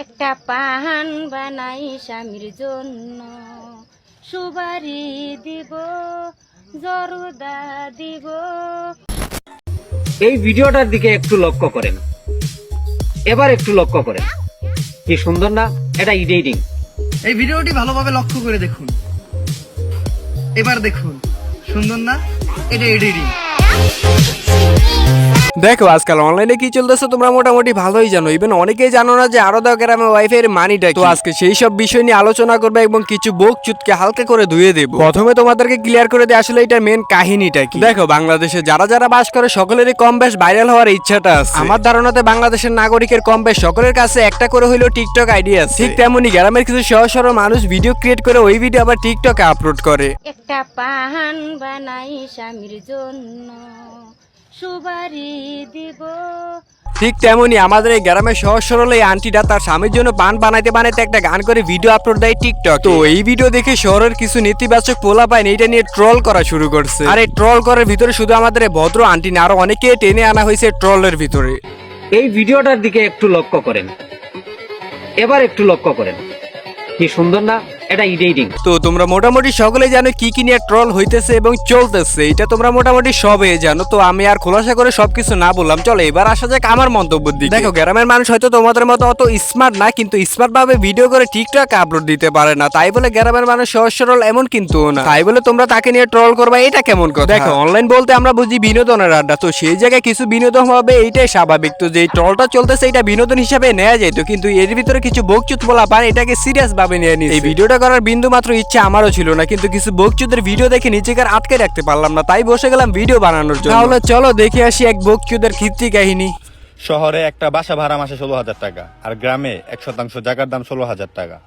একটা পাহান বানাই স্বামীর জন্য, সুবারি দিব, জরদা দিব। এই ভিডিওটার দিকে একটু লক্ষ্য করেন, এবার একটু লক্ষ্য করেন, কি সুন্দর না? এটা এডিটিং। এই ভিডিওটি ভালোভাবে লক্ষ্য করে দেখুন, এবার দেখুন, সুন্দর না? এটা এডিটিং। দেখো আজকাল অনলাইনে কি চলতেছে তোমরা মোটামুটি ভালোই জানো। ইভেন অনেকেই জানো না যে আরো গ্রামে ওয়াইফাই এর মানিটা। তো আজকে সেই সব বিষয় নিয়ে আলোচনা করবে এবং কিছু বোক চুতকে হালকা করে ধুয়ে দেব। প্রথমে তোমাদেরকে ক্লিয়ার করে দিই আসলে এটার মেন কাহিনীটা কি। দেখো বাংলাদেশে যারা যারা বাস করে সকলেরই কম বেশ ভাইরাল হওয়ার ইচ্ছাটা আছে। আমার ধারণাতে বাংলাদেশের নাগরিকের কম বেশ সকলের কাছে একটা করে হইলেও টিকটক আইডি আছে। ঠিক তেমনি গ্রামের কিছু সহজ সরল মানুষ ভিডিও ক্রিয়েট করে ওই ভিডিও আবার টিকটকে আপলোড করে। একটা পাহান বানাই স্বামীর জন্য, সুবারি দিব। ঠিক তেমনি আমাদের এই গ্রামের সহজ সরল এই আন্টিটা তার স্বামীর জন্য পান বানাইতে বানাইতে একটা গান করে ভিডিও আপলোড দেয় টিকটক। তো এই ভিডিও দেখে শহরের কিছু নেতিবাচক পোলা পায় এটা নিয়ে ট্রল করা শুরু করছে। আর এই ট্রল করার ভিতরে শুধু আমাদের এই ভদ্র আন্টি না, আরো অনেকে টেনে আনা হয়েছে ট্রলের ভিতরে। এই ভিডিওটার দিকে একটু লক্ষ্য করেন, এবার একটু লক্ষ্য করেন, কি সুন্দর না? এটা এডিটিং। তো তোমরা মোটামুটি সকলেই জানো কি কি নিয়ে ট্রল হইতেছে এবং চলতেছে, এটা তোমরা মোটামুটি সবে জানো। তো আমি আর খোলাসা করে সবকিছু না বললাম, চলো এবার আসা যাক আমার মন্তব্যের দিকে। দেখো গ্রামের মানুষ হয়তো তোমাদের মতো অত স্মার্ট না, কিন্তু স্মার্ট ভাবে ভিডিও করে টিকটক আপলোড দিতে পারে না। তাই বলে গ্রামের মানুষ সহজ সরল এমন কিন্তু না। তাই বলে তোমরা তাকে নিয়ে ট্রল করবা, এটা কেমন কথা? দেখো অনলাইন বলতে আমরা বুঝি বিনোদনের আড্ডা, তো সেই জায়গায় কিছু বিনোদন হবে এইটাই স্বাভাবিক। তো যে ট্রলটা চলতেছে এটা বিনোদন হিসাবে নেওয়া যেত, কিন্তু এর ভিতরে কিছু বকচুত বলা পান এটাকে সিরিয়াস ভাবে নিয়ে নিচ্ছে। এই ভিডিওটা করার বিন্দু মাত্র ইচ্ছা আমারও ছিল না, কিন্তু কিছু বকচুদের ভিডিও দেখে নিজেকে আর আটকে রাখতে পারলাম না, তাই বসে গেলাম ভিডিও বানানোর জন্য। তাহলে চলো দেখে আসি এক বকচুদের কীর্তি কাহিনী। শহরে একটা বাসা ভাড়া মাসে 16,000 টাকা, আর গ্রামে 1% জায়গার দাম 16,000 টাকা।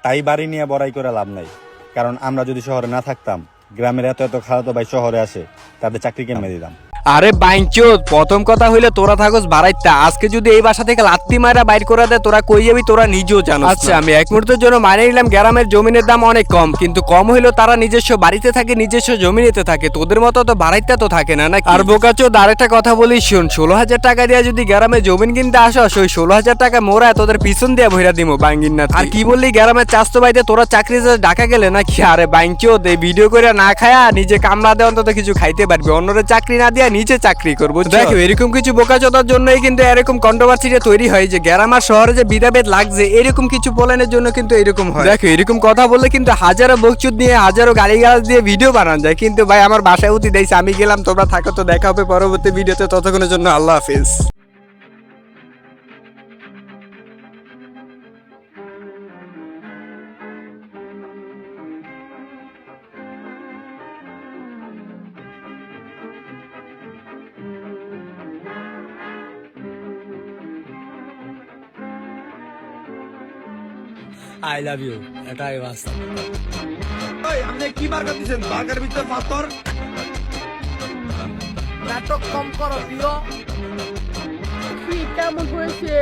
তাই বাড়ি নিয়ে বড়াই করে লাভ নাই, কারণ আমরা যদি শহরে না থাকতাম, গ্রামের এত এত খালাতো ভাই শহরে আসে, তাদের চাকরি কেমনে দিতাম। আরে বাইঞ্চোদ, প্রথম কথা হইলে তোরা থাকস বাড়াইতা, আজকে যদি এই বাসা থেকে লাত্তি মারা বাইর করে দেয় তোরা কই যাবি তোরা নিজেও জানো। আচ্ছা আমি এক মুহূর্তের জন্য মানে নিলাম গ্রামের জমিনের দাম অনেক কম, কিন্তু কম হইলেও তারা নিজস্ব বাড়িতে থাকে, নিজস্ব জমিনেতে থাকে, তোদের মতো তো বাড়াইতা তো থাকে না নাকি? আর বোকাচোদ আরেকটা কথা বলি শোন, 16,000 টাকা দিয়ে যদি গ্রামে জমিন কিনতে আসস, ওই 16,000 টাকা মোরা তোদের পিছন দিয়ে ভইরা দিমু বাঙ্গিন না। আর কি বললি গ্রামের চাস্তো বাইতে তোরা চাকরি ঢাকা গেলে নাকি? আরে বাইঞ্চোদ, এই ভিডিও করে না খায়া নিজে কামলা দিয়ে অন্তত কিছু খাইতে পারবি, অন্যরে চাকরি না দিয়া নিজে চাকরি করবো। দেখো এরকম কিছু বোকাচোদার জন্যই কিন্তু এরকম কন্ট্রোভার্সিটা তৈরি হয় যে গ্রাম আর শহরে যে বিধাভেদ লাগছে, এরকম কিছু বলানোর জন্য কিন্তু এরকম হয়। দেখো এরকম কথা বললে কিন্তু হাজারো বকচুদ নিয়ে হাজারো গালিগালাজ দিয়ে ভিডিও বানানো যায়, কিন্তু ভাই আমার বাসায় উঠি দিয়েছে, আমি গেলাম, তোমরা থাকো। তো দেখা হবে পরবর্তী ভিডিওতে, ততক্ষণের জন্য আল্লাহ হাফেজ। আই লাভ ইউ, এটাই বাস্তব। আপনি কি বার্গার দিচ্ছেন? বার্গার ভিতরে পাথর। নাটক কম করো প্রিয়। কেমন হয়েছে?